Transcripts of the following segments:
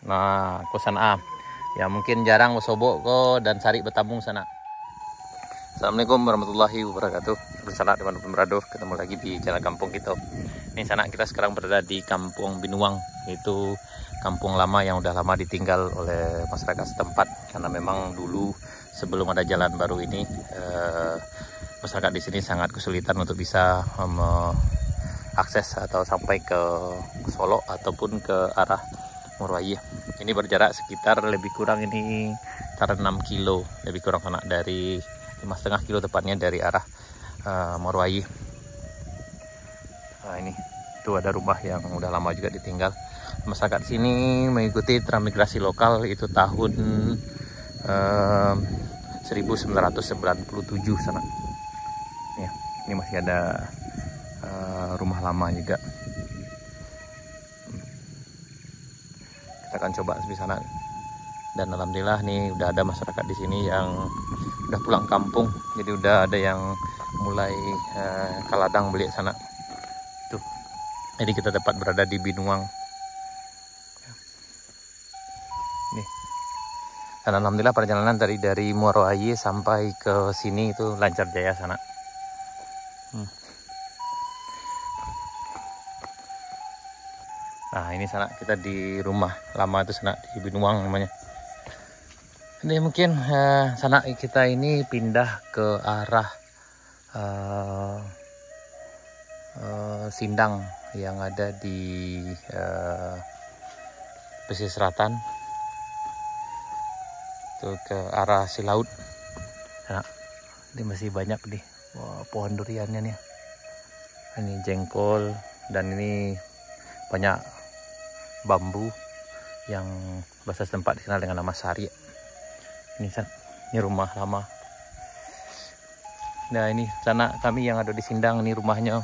Nah, kosan A. Ya mungkin jarang bersobok ko dan cari bertabung sana. Assalamualaikum warahmatullahi wabarakatuh. Bersama teman-teman berado, ketemu lagi di channel kampung kita. Ini sana kita sekarang berada di Kampung Binuang, itu kampung lama yang udah lama ditinggal oleh masyarakat setempat karena memang dulu sebelum ada jalan baru ini masyarakat di sini sangat kesulitan untuk bisa akses atau sampai ke Solo ataupun ke arah Morowali. Ini berjarak sekitar lebih kurang ini antara 6 kilo lebih kurang sana, dari 5,5 kilo tepatnya dari arah Morowali. Nah ini itu ada rumah yang udah lama juga ditinggal. Masyarakat sini mengikuti transmigrasi lokal itu tahun 1997 sana. Ya, ini masih ada rumah lama juga. Kita akan coba di sana. Dan alhamdulillah nih udah ada masyarakat di sini yang udah pulang kampung. Jadi udah ada yang mulai kaladang beli sana. Tuh. Jadi kita dapat berada di Binuang. Nih. Dan alhamdulillah perjalanan dari Morowali sampai ke sini itu lancar jaya sana. Nah ini sana kita di rumah lama itu sana di Binuang namanya. Ini mungkin sana kita ini pindah ke arah Sindang yang ada di pesisir selatan, itu ke arah Silaut. Nah, ini masih banyak nih pohon duriannya nih. Ini jengkol dan ini banyak bambu yang bahasa setempat dikenal dengan nama sari. Ini rumah lama. Nah ini sana kami yang ada di Sindang, ini rumahnya.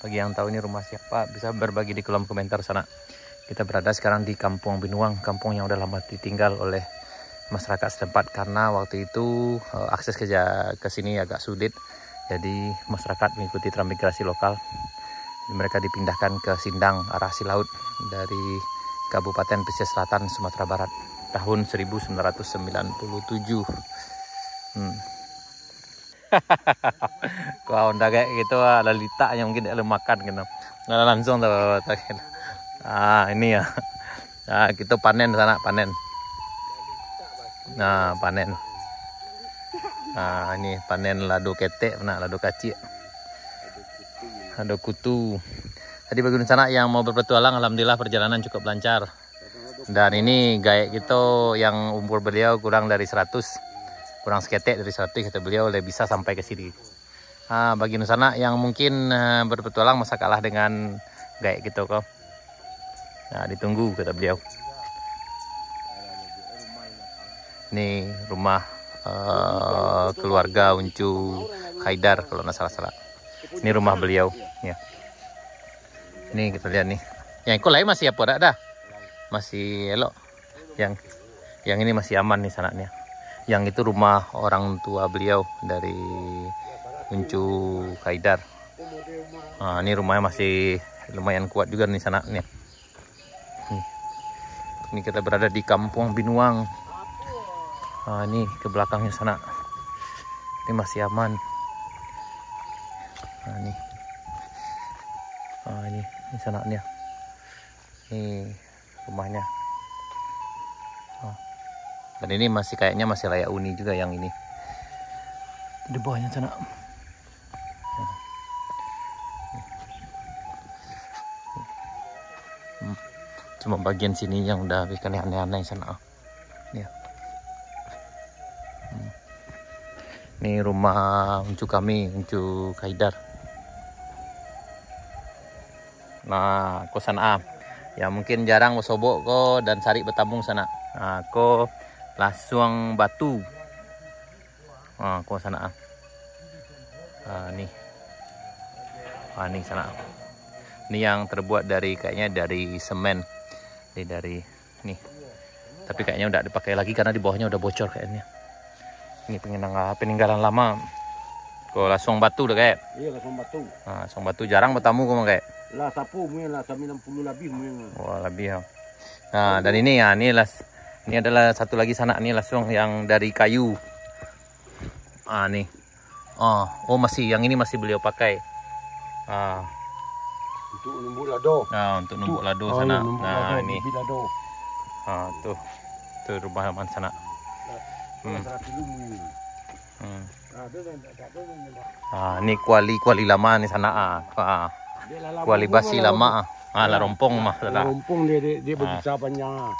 Bagi yang tahu ini rumah siapa bisa berbagi di kolom komentar sana. Kita berada sekarang di Kampung Binuang, kampung yang udah lama ditinggal oleh masyarakat setempat karena waktu itu akses ke sini agak sulit. Jadi masyarakat mengikuti transmigrasi lokal. Mereka dipindahkan ke Sindang arah Silaut dari Kabupaten Pesisir Selatan Sumatera Barat tahun 1997. Kau udah kayak gitu ada litanya mungkin dia makan gitu. Nggak langsung tuh. Ini ya. Nah, kita panen sana, panen. Nah, panen. Nah, ini panen lado ketek, lado kacik. Ada kutu. Tadi bagi sana yang mau berpetualang, alhamdulillah perjalanan cukup lancar. Dan ini gaek kita yang umur beliau kurang dari 100, kurang seketek dari 100 kata beliau, lebih bisa sampai ke sini. Bagi sana yang mungkin berpetualang masa kalah dengan gaek gitu kok. Nah, ditunggu kata beliau. Ini rumah keluarga Uncu Haidar kalau nggak salah. Ini rumah beliau ya. Ini kita lihat nih. Yang itu lain masih apa dah? Masih elok. Yang ini masih aman nih sananya. Yang itu rumah orang tua beliau dari Uncu Haidar. Nah, ini rumahnya masih lumayan kuat juga nih sana nih. Ini kita berada di Kampung Binuang. Ini ke belakangnya sana. Ini masih aman. Ini sana nih. Ini rumahnya. Dan ini masih kayaknya masih layak huni juga yang ini. Di bawahnya sana. Cuma bagian sini yang udah bikin aneh-aneh sana. Ya. Ini rumah Uncu kami, Uncu Haidar. Nah, kosan A. Ya mungkin jarang bersobok ko dan cari bertabung sana. Nah, ko Lasuang Batu. Kosan A. Nih. Nih sana. Ini yang terbuat dari kayaknya dari semen. Dari nih. Tapi kayaknya udah dipakai lagi karena di bawahnya udah bocor kayaknya. Ini peninggalan lama. Kau Lasuang Batu udah kayak. Iya, Lasuang Batu. Lasuang Batu jarang bertamu kau kayak. Lah sapu mungkin lah 90 lebih mungkin. Wah, lebih ya. Nah, dan ini ya, ini adalah satu lagi sana, ini langsung yang dari kayu. Ah, nih. Oh masih, yang ini masih beliau pakai. Untuk numbuk lado. Nah, untuk numbuk lado sana. Nah, ini. Lado. Tuh rumah aman sana. Ini kuali lama nih sana. Kuali basi lama. Lah rompong mah. Rompong dia begitu banyak.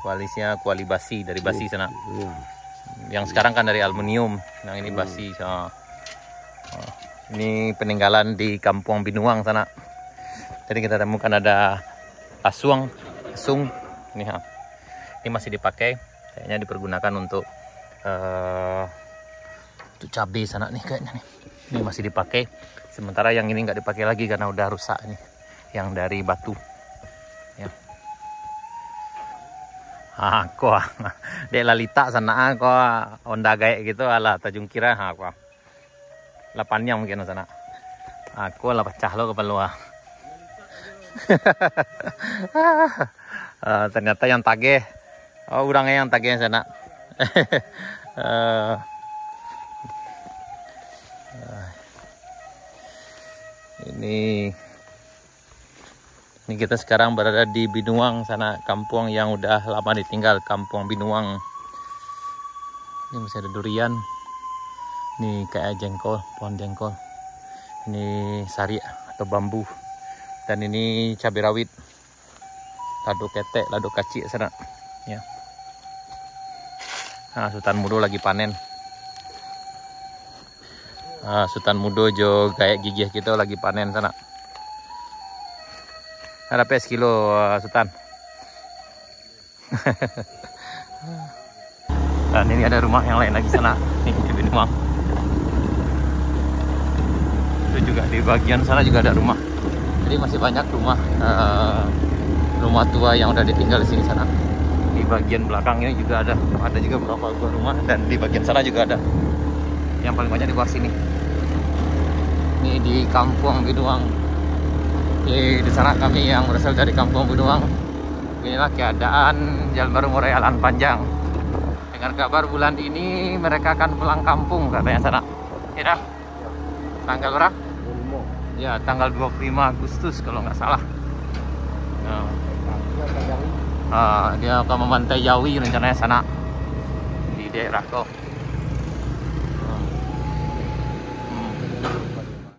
Kualisnya kuali basi dari basi sana. Yang sekarang kan dari aluminium. Yang ini basi. Ini peninggalan di Kampung Binuang sana. Jadi kita temukan ada asung. Ini masih dipakai. Kayaknya dipergunakan untuk cabai sana nih kayaknya nih. Ini masih dipakai. Sementara yang ini nggak dipakai lagi karena udah rusak nih. Yang dari batu. Ya. Dek lalita sana onda gaek gitu ala tajung kira lapannya mungkin sana. Aku lah pecah lo kepala luar. Ternyata yang tage. Urangnya yang tage sana. Ini kita sekarang berada di Binuang sana, kampung yang udah lama ditinggal, Kampung Binuang. Ini masih ada durian. Ini kayak jengkol, pohon jengkol. Ini sari atau bambu. Dan ini cabai rawit. Lado ketek, lado kacik sana. Ya. Sultan Mudo lagi panen. Sultan Mudo jo kayak gigih gitu lagi panen sana. Ada pes kilo Sultan. Dan ini ada rumah yang lain lagi sana. Nih di Binuang. Itu juga di bagian sana juga ada rumah. Jadi masih banyak rumah rumah tua yang udah ditinggal di sini sana. Di bagian belakang ini juga ada juga beberapa buah rumah, dan di bagian sana juga ada. Yang paling banyak di bawah sini. Ini di Kampung Binuang. Di sana kami yang berasal dari Kampung Binuang. Inilah keadaan Jalan Baru Murai Alan Panjang. Dengan kabar bulan ini mereka akan pulang kampung katanya sana. Ya dah. Tanggal berapa? 25. Ya, tanggal 25 Agustus kalau nggak salah. Dia akan memantai Jawi rencananya sana di daerah kau.